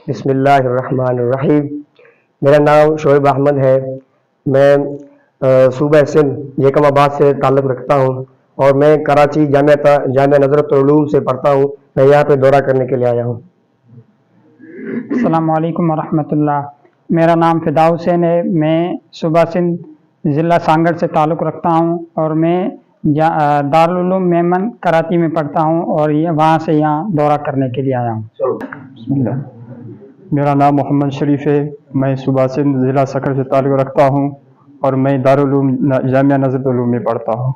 بسم اللہ الرحمن الرحیم۔ میرا نام شعیب احمد ہے۔ میں صوبہ سندھ یکم آباد سے تعلق رکھتا ہوں اور میں کراچی جامعہ نظرت العلوم سے پڑھتا ہوں۔ میں یہاں پہ دورہ کرنے کے لیے آیا ہوں۔ السلام علیکم ورحمۃ اللہ۔ میرا نام فدا حسین ہے۔ میں صوبہ سندھ ضلع سانگڑ سے تعلق رکھتا ہوں اور میں دارالعلوم میمن کراچی میں پڑھتا ہوں اور وہاں سے یہاں دورہ کرنے کے لیے آیا ہوں۔ بسم اللہ۔ میرا نام محمد شریف ہے۔ میں صوبہ سندھ ضلع سکر سے تعلق رکھتا ہوں اور میں دارالعلوم جامعہ نظرت العلوم میں پڑھتا ہوں۔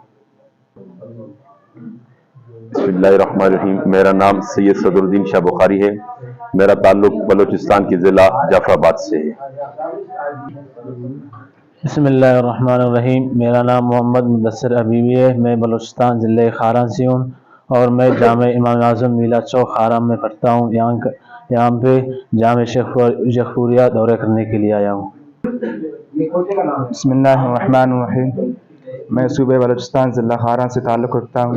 بسم اللہ الرحمن الرحیم۔ میرا نام سید صدر الدین شاہ بخاری ہے۔ میرا تعلق بلوچستان کی ضلع جعفر آباد سے ہے۔ بسم اللہ الرحمن الرحیم۔ میرا نام محمد مدثر حبیبی ہے۔ میں بلوچستان ضلع خاران سے ہوں اور میں جامع امام اعظم میلاد چوک خاران میں پڑھتا ہوں۔ یہاں پہ جامع شیخپوریہ دورہ کرنے کے لیے آیا ہوں۔ بسم اللہ الرحمن الرحیم۔ میں صوبہ بلوچستان ضلع خاران سے تعلق رکھتا ہوں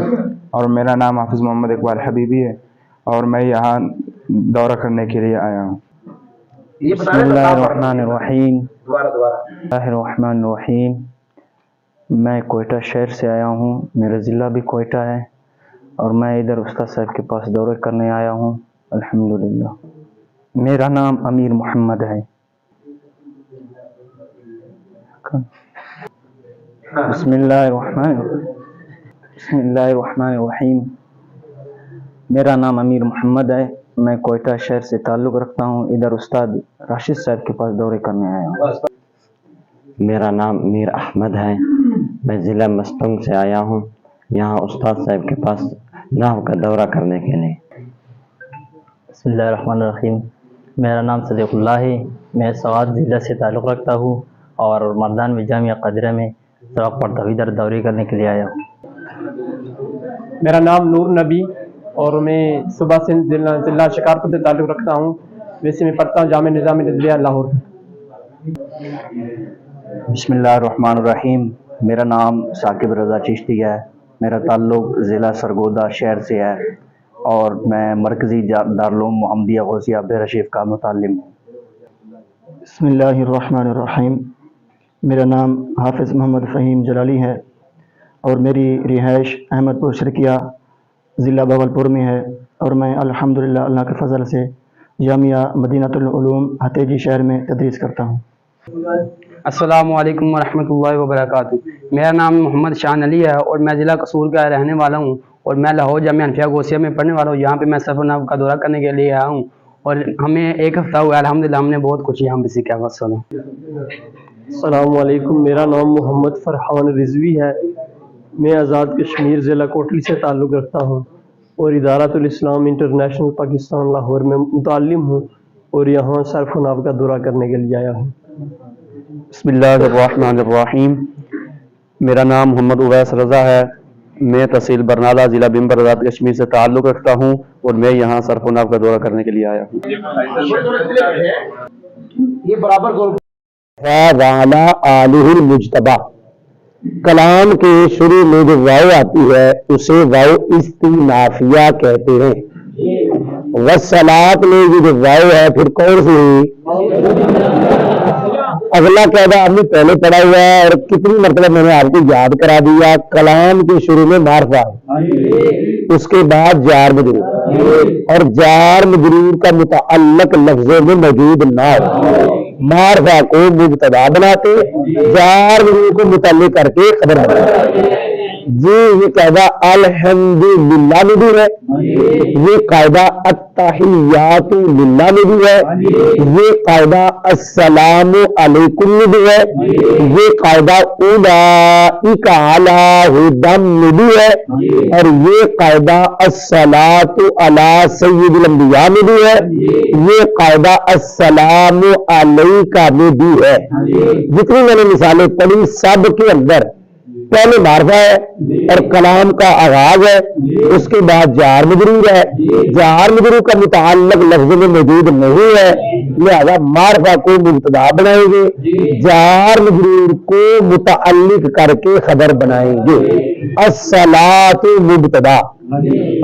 اور میرا نام حافظ محمد اقبال حبیبی ہے اور میں یہاں دورہ کرنے کے لیے آیا ہوں۔ بسم اللہ الرحمن الرحیم۔ اللہ الرحمن الرحیم۔ میں کوئٹہ شہر سے آیا ہوں۔ میرا ضلع بھی کوئٹہ ہے اور میں ادھر استاد صاحب کے پاس دورہ کرنے آیا ہوں۔ الحمدللہ۔ میرا نام امیر محمد ہے۔ بسم اللہ الرحمن الرحیم۔ میرا نام امیر محمد ہے۔ میں کوئٹہ شہر سے تعلق رکھتا ہوں۔ ادھر استاد راشد صاحب کے پاس دورے کرنے آیا ہوں۔ میرا نام میر احمد ہے۔ میں ضلع مستنگ سے آیا ہوں، یہاں استاد صاحب کے پاس نحو کا دورہ کرنے کے لیے۔ بسم اللہ الرحمن الرحیم۔ میرا نام صدیق اللہ ہے۔ میں سوات ضلع سے تعلق رکھتا ہوں اور مردان میں جامعہ قدرہ میں سبق پڑھتا ہوں۔ ادھر دورے کرنے کے لیے آیا ہوں۔ میرا نام نور نبی اور میں صوبہ سندھ ضلع شکارپور سے تعلق رکھتا ہوں۔ ویسے میں پڑھتا ہوں جامعہ نظام نظریہ لاہور۔ بسم اللہ الرحمن الرحیم۔ میرا نام ثاقب رضا چشتی ہے۔ میرا تعلق ضلع سرگودا شہر سے ہے اور میں مرکزی دارالعلوم محمدیہ غوثیہ بحیرہ شریف کا متعلم ہوں۔ بسم اللہ الرحمن الرحیم۔ میرا نام حافظ محمد فہیم جلالی ہے اور میری رہائش احمد پور شرقیہ ضلع بھاگلپور میں ہے اور میں الحمدللہ اللہ کے فضل سے جامعہ مدینہ العلوم ہتیجی شہر میں تدریس کرتا ہوں۔ السلام علیکم ورحمۃ اللہ وبرکاتہ۔ میرا نام محمد شان علی ہے اور میں ضلع قصور کا رہنے والا ہوں اور میں لاہور جامعہ حنفیہ غوثیہ میں پڑھنے والا ہوں۔ یہاں پہ میں صرف نحو کا دورہ کرنے کے لیے آیا ہوں اور ہمیں ایک ہفتہ ہوا ہے۔ الحمدللہ ہم نے بہت کچھ یہاں پہ سیکھا۔ السلام علیکم۔ میرا نام محمد فرحان رضوی ہے۔ میں آزاد کشمیر ضلع کوٹلی سے تعلق رکھتا ہوں اور ادارۃ الاسلام انٹرنیشنل پاکستان لاہور میں متعلم ہوں اور یہاں صرف نحو کا دورہ کرنے کے لیے آیا ہوں۔ بسم اللہ الرحمن الرحیم۔ میرا نام محمد اویس رضا ہے۔ میں تحصیل برنالہ ضلع بمبر آزاد کشمیر سے تعلق رکھتا ہوں اور میں یہاں صرف نحو کا دورہ کرنے کے لیے آیا ہوں۔ یہ برابر وعلی آلہ المجتبی، کلام کے شروع میں جو واو آتی ہے اسے واو استئنافیہ کہتے ہیں۔ والصلاۃ میں یہ جو واو ہے پھر کون سی ہوئی؟ اگلا قاعدہ آپ نے پہلے پڑھا ہوا ہے اور کتنی مرتبہ میں نے آپ کو یاد کرا دیا۔ کلام کے شروع میں معرفہ ہے، اس کے بعد جار مجرور اور جار مجرور کا متعلق لفظوں میں موجود نہ ہو، معرفہ کو مبتدا بناتے، جار مجرور کو متعلق کر کے خبر بناتے۔ جی یہ قاعدہ الحمدللہ میں بھی ہے، یہ قاعدہ التحیات للہ میں بھی ہے، یہ قاعدہ السلام علیکم میں بھی ہے، یہ قاعدہ اولئک علی ھدی میں بھی ہے اور یہ قاعدہ الصلاۃ علی سید الانبیاء میں بھی ہے، یہ قاعدہ السلام علیک میں بھی ہے۔ جتنی میں نے مثالیں پڑھی سب کے اندر پہلے معرفہ ہے اور کلام کا آغاز ہے، اس کے بعد جار مجرور ہے، جار مجرور کا متعلق لفظ میں موجود نہیں ہے، لہذا معرفہ کو مبتدا بنائیں گے، جار مجرور کو متعلق کر کے خبر بنائیں گے۔ الصلاۃ مبتدا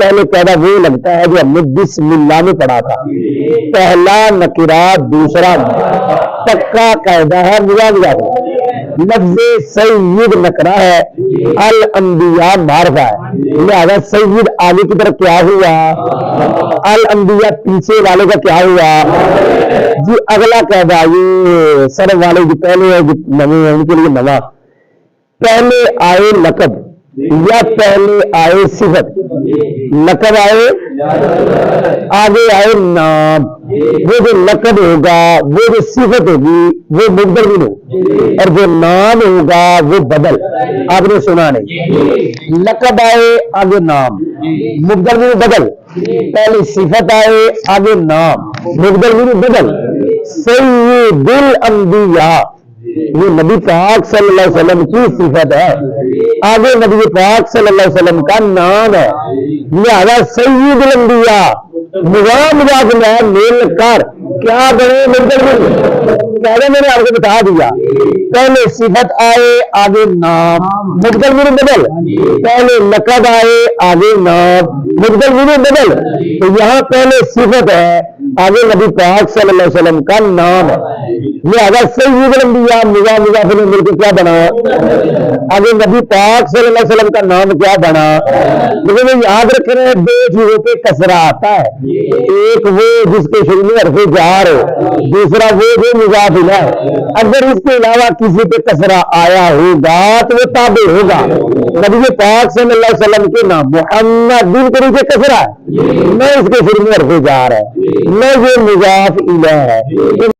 پہلے قاعدہ وہ لگتا ہے جو ہم نے بسم اللہ میں پڑھا تھا، پہلا نکرہ دوسرا پکا قاعدہ ہے مجاز۔ لفظ سید نکرہ ہے، الانبیاء معرفہ ہے، لہذا سید آگے کی طرف کیا ہوا، الانبیاء پیچھے والے کا کیا ہوا جی۔ اگلا قاعدہ یہ سر والے جو پہلے ہے جو نویں ہیں ان کے لیے نواں، پہلے آئے لقب یا پہلے آئے صفت، لقب آئے آگے آئے نام، وہ جو لقب ہوگا وہ جو صفت ہوگی وہ مبدل بھی ہو، اور جو نام ہوگا وہ بدل۔ آپ نے سنا نہیں، لقب آئے آگے نام، مبدل بھی بدل، پہلے صفت آئے آگے نام، مبدل بھی بدل۔ سید الانبیاء یہ نبی پاک صلی اللہ علیہ وسلم کی صفت ہے، آگے نبی پاک صلی اللہ علیہ وسلم کا نام ہے، لہذا سید الانبیاء مضاف میل کر کیا بنے مبدل، پہلے میں نے آپ کو بتا دیا، پہلے صفت آئے آگے نام، مبدل بھی بدل، پہلے لقب آئے آگے نام، مبدل بھی بدل۔ تو یہاں پہلے صفت ہے آگے نبی پاک صلی اللہ علیہ وسلم کا نام ہے، لہذا سید الانبیاء مضاف نے مل کے کیا بنا، آگے نبی پاک صلی اللہ علیہ وسلم کا نام کیا بنا۔ لیکن یہ یاد رکھ رہے ہیں دو چیزوں پہ کسرہ آتا ہے، ایک وہ جس کے شروع میں حرف جار ہو، دوسرا وہ جو مضاف الیہ ہے۔ اگر اس کے علاوہ کسی پہ کسرہ آیا ہوگا تو وہ تابع ہوگا نبی پاک صلی اللہ علیہ وسلم کے نام محمد دن کے نیچے کسرہ ہے، نہ اس کے شروع میں حرف جار ہے، نہ یہ مضاف الیہ ہے۔